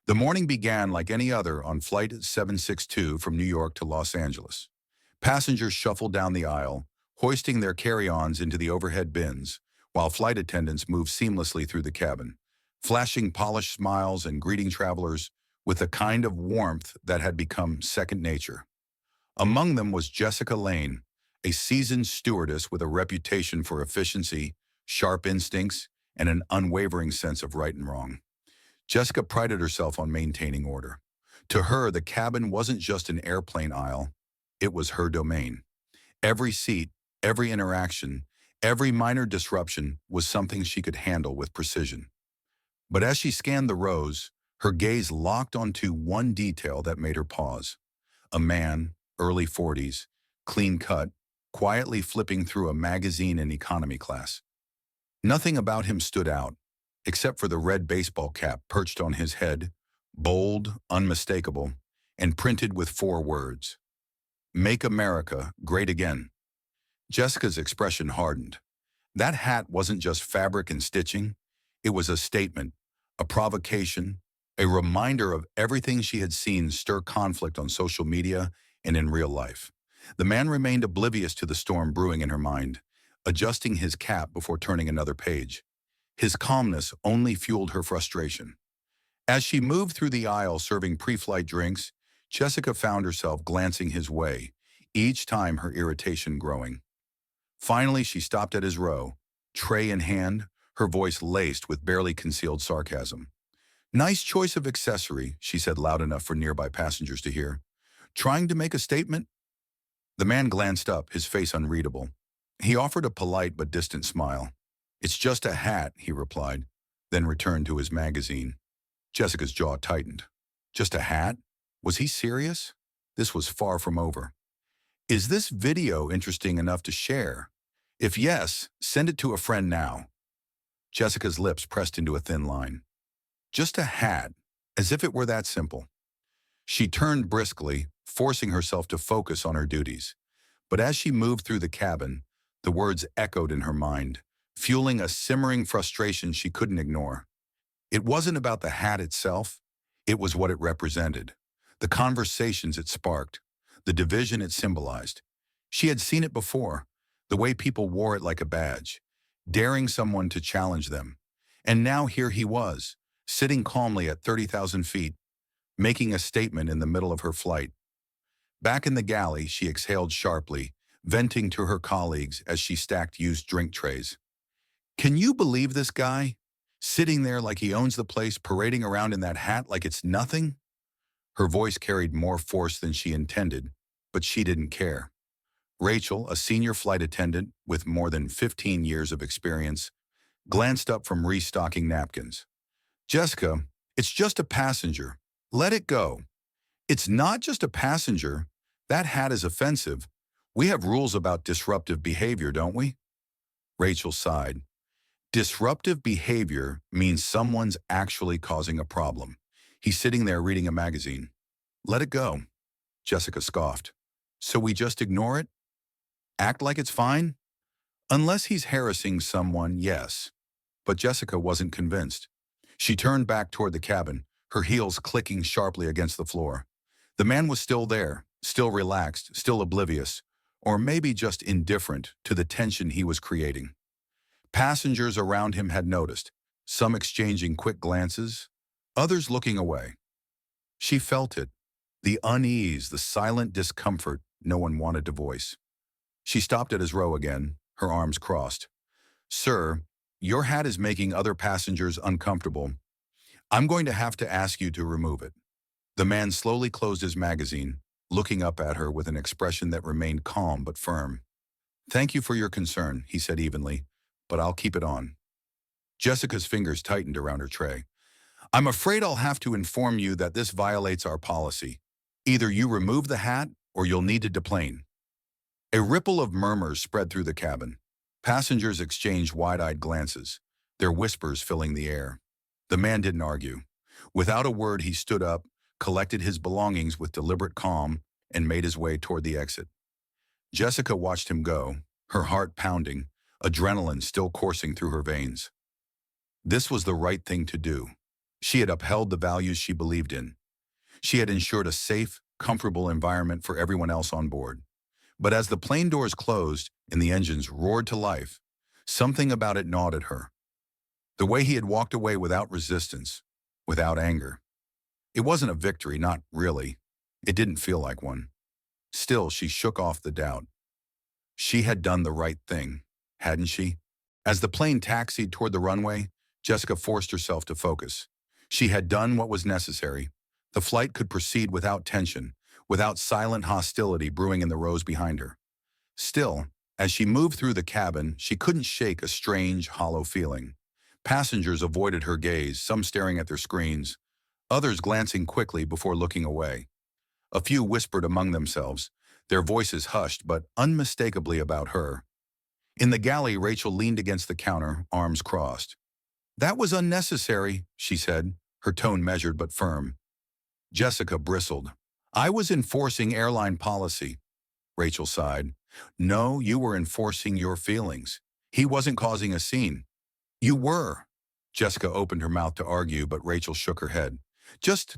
The morning began like any other on Flight 762 from New York to Los Angeles. Passengers shuffled down the aisle, hoisting their carry-ons into the overhead bins, while flight attendants moved seamlessly through the cabin, flashing polished smiles and greeting travelers with a kind of warmth that had become second nature. Among them was Jessica Lane, a seasoned stewardess with a reputation for efficiency, sharp instincts, and an unwavering sense of right and wrong. Jessica prided herself on maintaining order. To her, the cabin wasn't just an airplane aisle, it was her domain. Every seat, every interaction, every minor disruption was something she could handle with precision. But as she scanned the rows, her gaze locked onto one detail that made her pause. A man, early 40s, clean-cut, quietly flipping through a magazine in economy class. Nothing about him stood out, except for the red baseball cap perched on his head, bold, unmistakable, and printed with four words: "Make America Great Again." Jessica's expression hardened. That hat wasn't just fabric and stitching. It was a statement, a provocation, a reminder of everything she had seen stir conflict on social media and in real life. The man remained oblivious to the storm brewing in her mind, adjusting his cap before turning another page. His calmness only fueled her frustration. As she moved through the aisle serving pre-flight drinks, Jessica found herself glancing his way, each time her irritation growing. Finally, she stopped at his row, tray in hand, her voice laced with barely concealed sarcasm. "Nice choice of accessory," she said loud enough for nearby passengers to hear. "Trying to make a statement?" The man glanced up, his face unreadable. He offered a polite but distant smile. "It's just a hat," he replied, then returned to his magazine. Jessica's jaw tightened. Just a hat? Was he serious? This was far from over. "Is this video interesting enough to share? If yes, send it to a friend now." Jessica's lips pressed into a thin line. Just a hat, as if it were that simple. She turned briskly, forcing herself to focus on her duties. But as she moved through the cabin, the words echoed in her mind, fueling a simmering frustration she couldn't ignore. It wasn't about the hat itself, it was what it represented, the conversations it sparked, the division it symbolized. She had seen it before, the way people wore it like a badge, daring someone to challenge them. And now here he was, sitting calmly at 30,000 feet, making a statement in the middle of her flight. Back in the galley, she exhaled sharply, venting to her colleagues as she stacked used drink trays. "Can you believe this guy? Sitting there like he owns the place, parading around in that hat like it's nothing?" Her voice carried more force than she intended, but she didn't care. Rachel, a senior flight attendant with more than 15 years of experience, glanced up from restocking napkins. "Jessica, it's just a passenger. Let it go." "It's not just a passenger. That hat is offensive. We have rules about disruptive behavior, don't we?" Rachel sighed. "Disruptive behavior means someone's actually causing a problem. He's sitting there reading a magazine." "Let it go." Jessica scoffed. "So we just ignore it? Act like it's fine?" "Unless he's harassing someone, yes." But Jessica wasn't convinced. She turned back toward the cabin, her heels clicking sharply against the floor. The man was still there, still relaxed, still oblivious, or maybe just indifferent to the tension he was creating. Passengers around him had noticed, some exchanging quick glances, others looking away. She felt it, the unease, the silent discomfort no one wanted to voice. She stopped at his row again, her arms crossed. "Sir, your hat is making other passengers uncomfortable. I'm going to have to ask you to remove it." The man slowly closed his magazine, looking up at her with an expression that remained calm but firm. "Thank you for your concern," he said evenly, "but I'll keep it on." Jessica's fingers tightened around her tray. "I'm afraid I'll have to inform you that this violates our policy. Either you remove the hat or you'll need to deplane." A ripple of murmurs spread through the cabin. Passengers exchanged wide-eyed glances, their whispers filling the air. The man didn't argue. Without a word, he stood up, collected his belongings with deliberate calm, and made his way toward the exit. Jessica watched him go, her heart pounding, adrenaline still coursing through her veins. This was the right thing to do. She had upheld the values she believed in. She had ensured a safe, comfortable environment for everyone else on board. But as the plane doors closed and the engines roared to life, something about it gnawed at her. The way he had walked away without resistance, without anger. It wasn't a victory, not really. It didn't feel like one. Still, she shook off the doubt. She had done the right thing, hadn't she? As the plane taxied toward the runway, Jessica forced herself to focus. She had done what was necessary. The flight could proceed without tension, without silent hostility brewing in the rows behind her. Still, as she moved through the cabin, she couldn't shake a strange, hollow feeling. Passengers avoided her gaze, some staring at their screens, others glancing quickly before looking away. A few whispered among themselves, their voices hushed but unmistakably about her. In the galley, Rachel leaned against the counter, arms crossed. "That was unnecessary," she said, her tone measured but firm. Jessica bristled. "I was enforcing airline policy," Rachel sighed. "No, you were enforcing your feelings. He wasn't causing a scene." "You were." Jessica opened her mouth to argue, but Rachel shook her head. "Just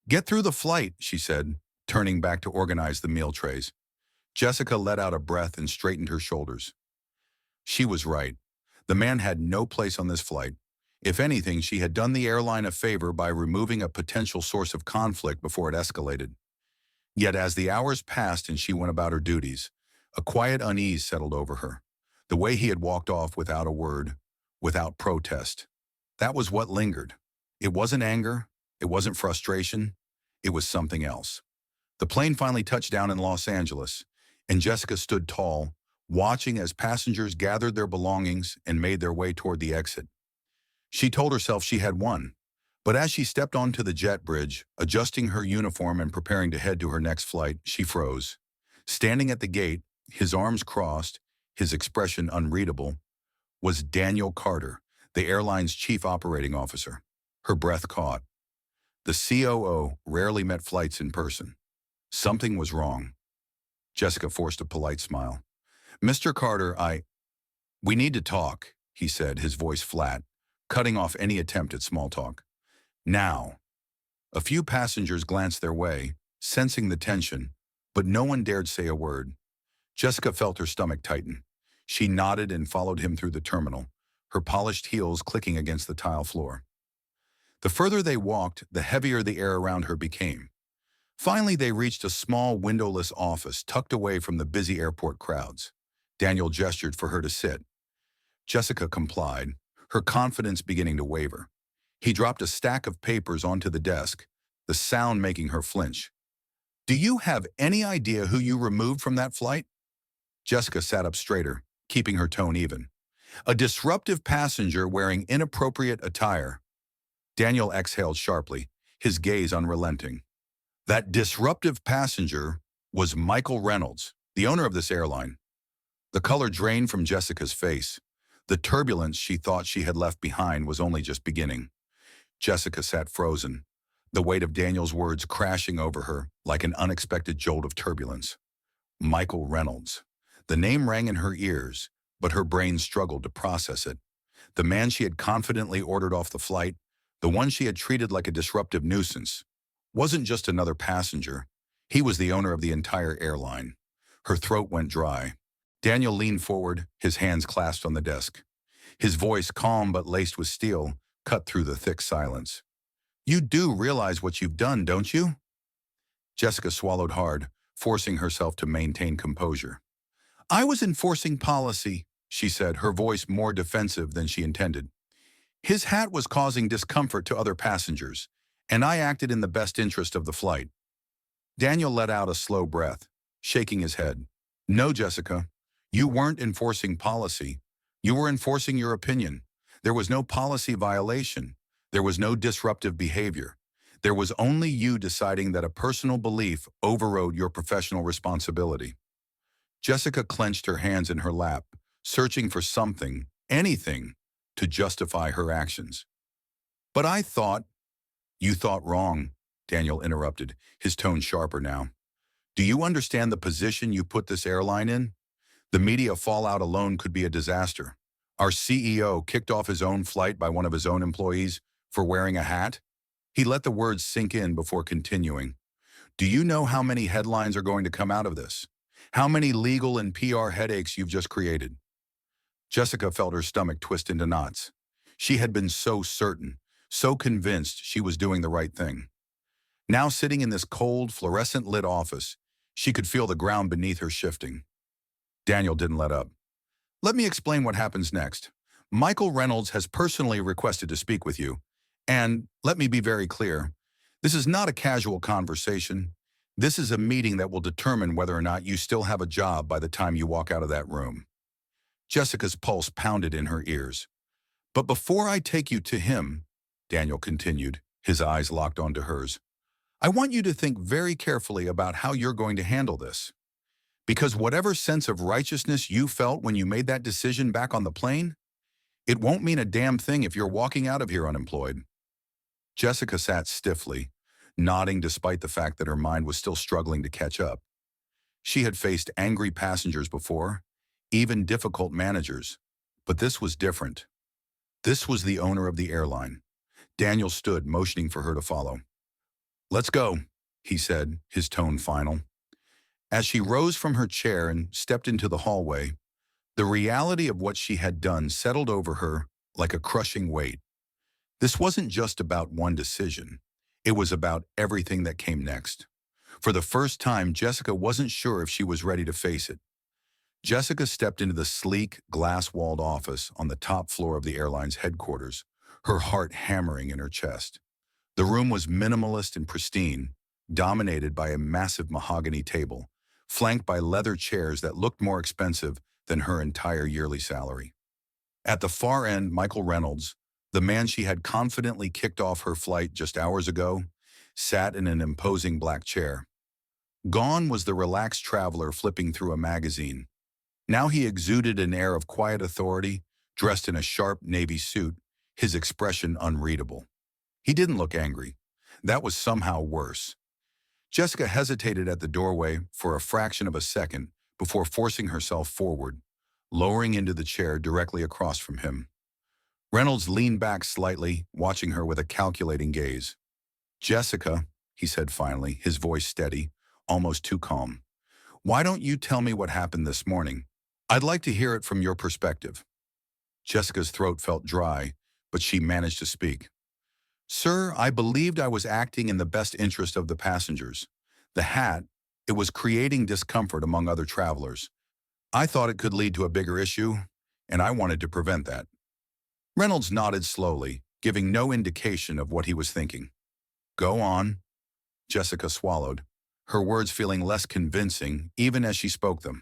get through the flight," she said, turning back to organize the meal trays. Jessica let out a breath and straightened her shoulders. She was right. The man had no place on this flight. If anything, she had done the airline a favor by removing a potential source of conflict before it escalated. Yet as the hours passed and she went about her duties, a quiet unease settled over her. The way he had walked off without a word, without protest. That was what lingered. It wasn't anger, it wasn't frustration, it was something else. The plane finally touched down in Los Angeles, and Jessica stood tall, watching as passengers gathered their belongings and made their way toward the exit. She told herself she had won, but as she stepped onto the jet bridge, adjusting her uniform and preparing to head to her next flight, she froze. Standing at the gate, his arms crossed, his expression unreadable, was Daniel Carter, the airline's chief operating officer. Her breath caught. The COO rarely met flights in person. Something was wrong. Jessica forced a polite smile. "Mr. Carter, we need to talk," he said, his voice flat, cutting off any attempt at small talk. "Now." A few passengers glanced their way, sensing the tension, but no one dared say a word. Jessica felt her stomach tighten. She nodded and followed him through the terminal, her polished heels clicking against the tile floor. The further they walked, the heavier the air around her became. Finally, they reached a small, windowless office tucked away from the busy airport crowds. Daniel gestured for her to sit. Jessica complied, her confidence beginning to waver. He dropped a stack of papers onto the desk, the sound making her flinch. "Do you have any idea who you removed from that flight?" Jessica sat up straighter, keeping her tone even. "A disruptive passenger wearing inappropriate attire." Daniel exhaled sharply, his gaze unrelenting. That disruptive passenger was Michael Reynolds, the owner of this airline. The color drained from Jessica's face. The turbulence she thought she had left behind was only just beginning. Jessica sat frozen, the weight of Daniel's words crashing over her like an unexpected jolt of turbulence. Michael Reynolds. The name rang in her ears, but her brain struggled to process it. The man she had confidently ordered off the flight, the one she had treated like a disruptive nuisance, wasn't just another passenger. He was the owner of the entire airline. Her throat went dry. Daniel leaned forward, his hands clasped on the desk. His voice, calm but laced with steel, cut through the thick silence. "You do realize what you've done, don't you?" Jessica swallowed hard, forcing herself to maintain composure. "I was enforcing policy," she said, her voice more defensive than she intended. "His hat was causing discomfort to other passengers, and I acted in the best interest of the flight." Daniel let out a slow breath, shaking his head. "No, Jessica, you weren't enforcing policy. You were enforcing your opinion. There was no policy violation. There was no disruptive behavior. There was only you deciding that a personal belief overrode your professional responsibility." Jessica clenched her hands in her lap, searching for something, anything, to justify her actions. "But I thought—" "You thought wrong," Daniel interrupted, his tone sharper now. "Do you understand the position you put this airline in? The media fallout alone could be a disaster. Our CEO kicked off his own flight by one of his own employees for wearing a hat. He let the words sink in before continuing. Do you know how many headlines are going to come out of this? How many legal and PR headaches you've just created? Jessica felt her stomach twist into knots. She had been so certain, so convinced she was doing the right thing. Now sitting in this cold, fluorescent-lit office, she could feel the ground beneath her shifting. Daniel didn't let up. Let me explain what happens next. Michael Reynolds has personally requested to speak with you. And let me be very clear, this is not a casual conversation. This is a meeting that will determine whether or not you still have a job by the time you walk out of that room. Jessica's pulse pounded in her ears. But before I take you to him, Daniel continued, his eyes locked onto hers, I want you to think very carefully about how you're going to handle this. Because whatever sense of righteousness you felt when you made that decision back on the plane, it won't mean a damn thing if you're walking out of here unemployed. Jessica sat stiffly, nodding despite the fact that her mind was still struggling to catch up. She had faced angry passengers before, even difficult managers, but this was different. This was the owner of the airline. Daniel stood, motioning for her to follow. Let's go, he said, his tone final. As she rose from her chair and stepped into the hallway, the reality of what she had done settled over her like a crushing weight. This wasn't just about one decision. It was about everything that came next. For the first time, Jessica wasn't sure if she was ready to face it. Jessica stepped into the sleek, glass-walled office on the top floor of the airline's headquarters, her heart hammering in her chest. The room was minimalist and pristine, dominated by a massive mahogany table, flanked by leather chairs that looked more expensive than her entire yearly salary. At the far end, Michael Reynolds, the man she had confidently kicked off her flight just hours ago, sat in an imposing black chair. Gone was the relaxed traveler flipping through a magazine. Now he exuded an air of quiet authority, dressed in a sharp navy suit, his expression unreadable. He didn't look angry. That was somehow worse. Jessica hesitated at the doorway for a fraction of a second before forcing herself forward, lowering into the chair directly across from him. Reynolds leaned back slightly, watching her with a calculating gaze. Jessica, he said finally, his voice steady, almost too calm. Why don't you tell me what happened this morning? I'd like to hear it from your perspective. Jessica's throat felt dry, but she managed to speak. Sir, I believed I was acting in the best interest of the passengers. The hat, it was creating discomfort among other travelers. I thought it could lead to a bigger issue, and I wanted to prevent that. Reynolds nodded slowly, giving no indication of what he was thinking. Go on. Jessica swallowed, her words feeling less convincing even as she spoke them.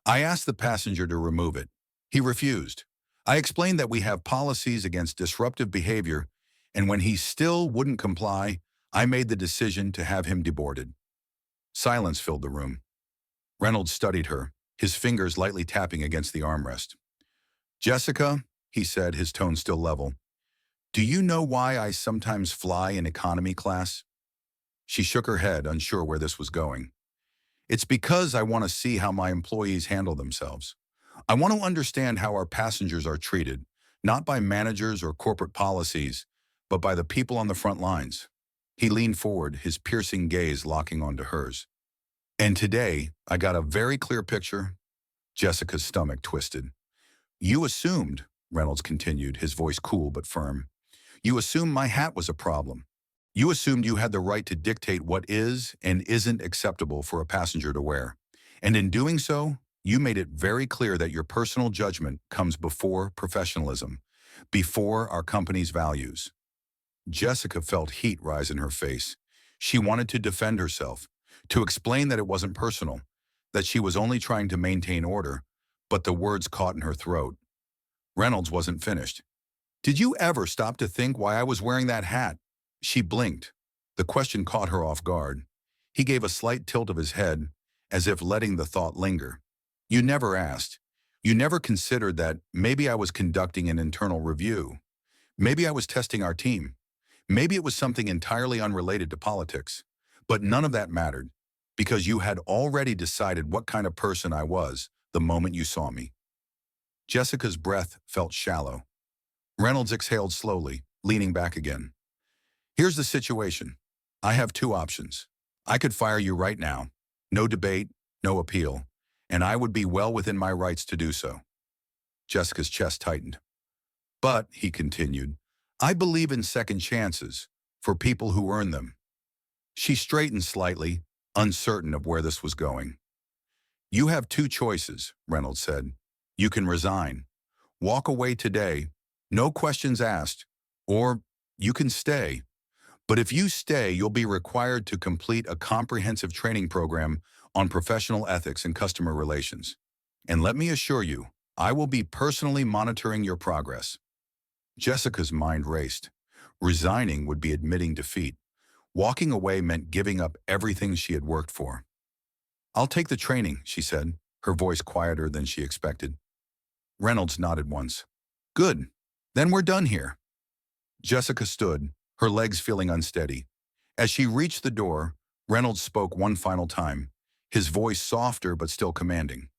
I asked the passenger to remove it. He refused. I explained that we have policies against disruptive behavior, and when he still wouldn't comply, I made the decision to have him deboarded. Silence filled the room. Reynolds studied her, his fingers lightly tapping against the armrest. Jessica, he said, his tone still level, do you know why I sometimes fly in economy class? She shook her head, unsure where this was going. It's because I want to see how my employees handle themselves. I want to understand how our passengers are treated, not by managers or corporate policies, but by the people on the front lines. He leaned forward, his piercing gaze locking onto hers. And today, I got a very clear picture. Jessica's stomach twisted. You assumed, Reynolds continued, his voice cool but firm. You assumed my hat was a problem. You assumed you had the right to dictate what is and isn't acceptable for a passenger to wear. And in doing so, you made it very clear that your personal judgment comes before professionalism, before our company's values. Jessica felt heat rise in her face. She wanted to defend herself, to explain that it wasn't personal, that she was only trying to maintain order, but the words caught in her throat. Reynolds wasn't finished. Did you ever stop to think why I was wearing that hat? She blinked. The question caught her off guard. He gave a slight tilt of his head, as if letting the thought linger. You never asked. You never considered that maybe I was conducting an internal review. Maybe I was testing our team. Maybe it was something entirely unrelated to politics. But none of that mattered, because you had already decided what kind of person I was the moment you saw me. Jessica's breath felt shallow. Reynolds exhaled slowly, leaning back again. Here's the situation. I have two options. I could fire you right now. No debate, no appeal, and I would be well within my rights to do so. Jessica's chest tightened. But, he continued, I believe in second chances for people who earn them. She straightened slightly, uncertain of where this was going. You have two choices, Reynolds said. You can resign, walk away today, no questions asked, or you can stay. But if you stay, you'll be required to complete a comprehensive training program on professional ethics and customer relations. And let me assure you, I will be personally monitoring your progress. Jessica's mind raced. Resigning would be admitting defeat. Walking away meant giving up everything she had worked for. I'll take the training, she said, her voice quieter than she expected. Reynolds nodded once. Good. Then we're done here. Jessica stood, her legs feeling unsteady. As she reached the door, Reynolds spoke one final time, his voice softer but still commanding.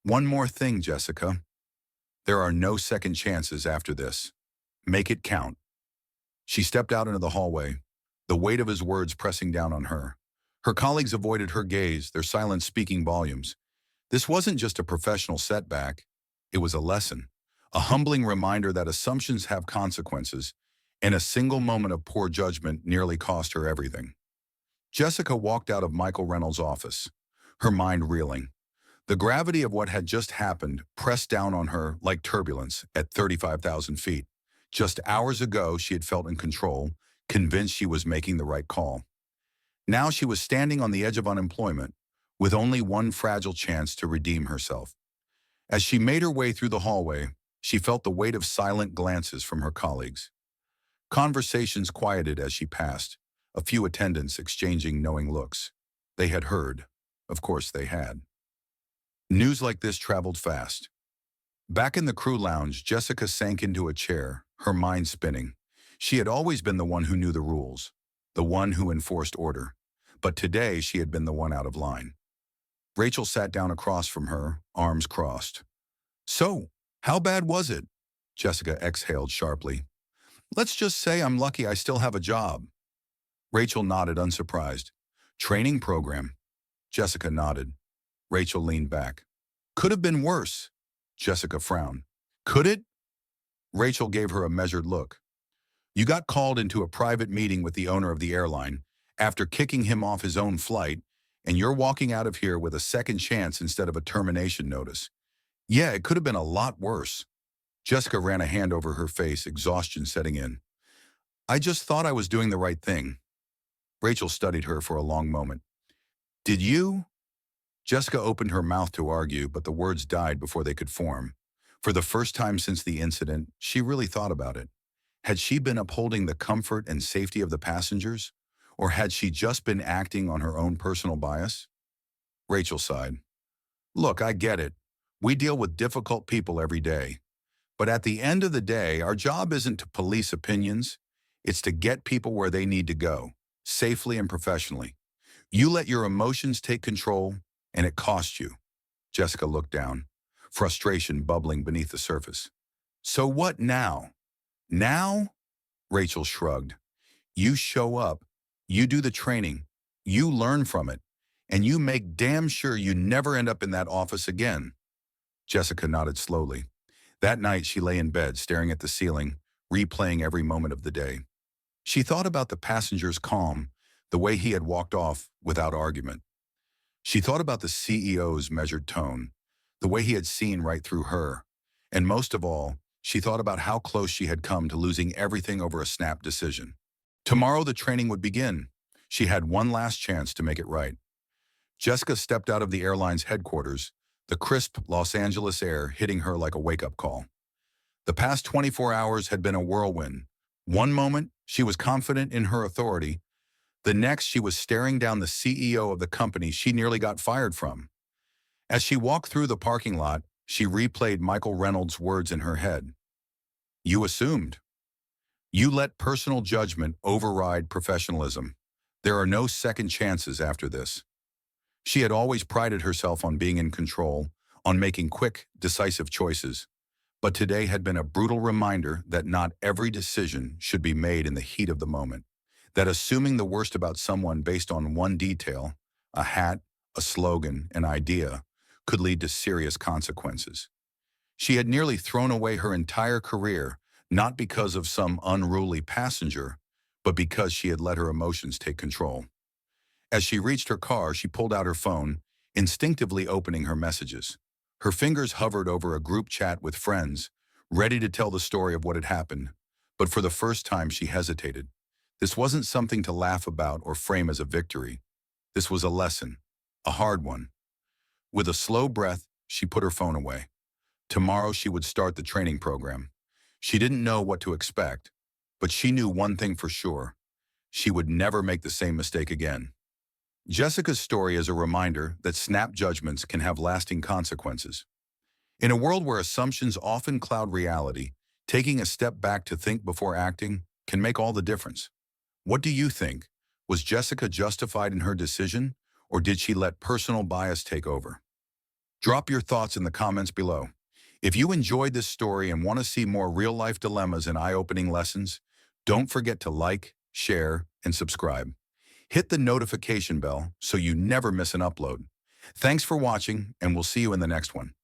One more thing, Jessica. There are no second chances after this. Make it count. She stepped out into the hallway, the weight of his words pressing down on her. Her colleagues avoided her gaze, their silence speaking volumes. This wasn't just a professional setback. It was a lesson, a humbling reminder that assumptions have consequences, and a single moment of poor judgment nearly cost her everything. Jessica walked out of Michael Reynolds' office, her mind reeling. The gravity of what had just happened pressed down on her like turbulence at 35,000 feet. Just hours ago, she had felt in control, convinced she was making the right call. Now she was standing on the edge of unemployment, with only one fragile chance to redeem herself. As she made her way through the hallway, she felt the weight of silent glances from her colleagues. Conversations quieted as she passed, a few attendants exchanging knowing looks. They had heard. Of course they had. News like this traveled fast. Back in the crew lounge, Jessica sank into a chair, her mind spinning. She had always been the one who knew the rules, the one who enforced order. But today she had been the one out of line. Rachel sat down across from her, arms crossed. So, how bad was it? Jessica exhaled sharply. Let's just say I'm lucky I still have a job. Rachel nodded unsurprised. Training program. Jessica nodded. Rachel leaned back. Could have been worse. Jessica frowned. Could it? Rachel gave her a measured look. You got called into a private meeting with the owner of the airline after kicking him off his own flight, and you're walking out of here with a second chance instead of a termination notice. Yeah, it could have been a lot worse. Jessica ran a hand over her face, exhaustion setting in. I just thought I was doing the right thing. Rachel studied her for a long moment. Did you? Jessica opened her mouth to argue, but the words died before they could form. For the first time since the incident, she really thought about it. Had she been upholding the comfort and safety of the passengers? Or had she just been acting on her own personal bias? Rachel sighed. Look, I get it. We deal with difficult people every day. But at the end of the day, our job isn't to police opinions. It's to get people where they need to go, safely and professionally. You let your emotions take control, and it costs you. Jessica looked down, frustration bubbling beneath the surface. So what now? Now? Rachel shrugged. You show up, you do the training, you learn from it, and you make damn sure you never end up in that office again. Jessica nodded slowly. That night she lay in bed, staring at the ceiling, replaying every moment of the day. She thought about the passenger's calm, the way he had walked off without argument. She thought about the CEO's measured tone, the way he had seen right through her. And most of all, she thought about how close she had come to losing everything over a snap decision. Tomorrow the training would begin. She had one last chance to make it right. Jessica stepped out of the airline's headquarters, the crisp Los Angeles air hitting her like a wake-up call. The past 24 hours had been a whirlwind. One moment, she was confident in her authority. The next, she was staring down the CEO of the company she nearly got fired from. As she walked through the parking lot, she replayed Michael Reynolds' words in her head. You assumed. You let personal judgment override professionalism. There are no second chances after this. She had always prided herself on being in control, on making quick, decisive choices. But today had been a brutal reminder that not every decision should be made in the heat of the moment. that assuming the worst about someone based on one detail, a hat, a slogan, an idea, could lead to serious consequences. She had nearly thrown away her entire career, not because of some unruly passenger, but because she had let her emotions take control. As she reached her car, she pulled out her phone, instinctively opening her messages. Her fingers hovered over a group chat with friends, ready to tell the story of what had happened. But for the first time, she hesitated. This wasn't something to laugh about or frame as a victory. This was a lesson, a hard one. With a slow breath, she put her phone away. Tomorrow she would start the training program. She didn't know what to expect, but she knew one thing for sure. She would never make the same mistake again. Jessica's story is a reminder that snap judgments can have lasting consequences. In a world where assumptions often cloud reality, taking a step back to think before acting can make all the difference. What do you think? Was Jessica justified in her decision, or did she let personal bias take over? Drop your thoughts in the comments below. If you enjoyed this story and want to see more real-life dilemmas and eye-opening lessons, don't forget to like, share, and subscribe. Hit the notification bell so you never miss an upload. Thanks for watching, and we'll see you in the next one.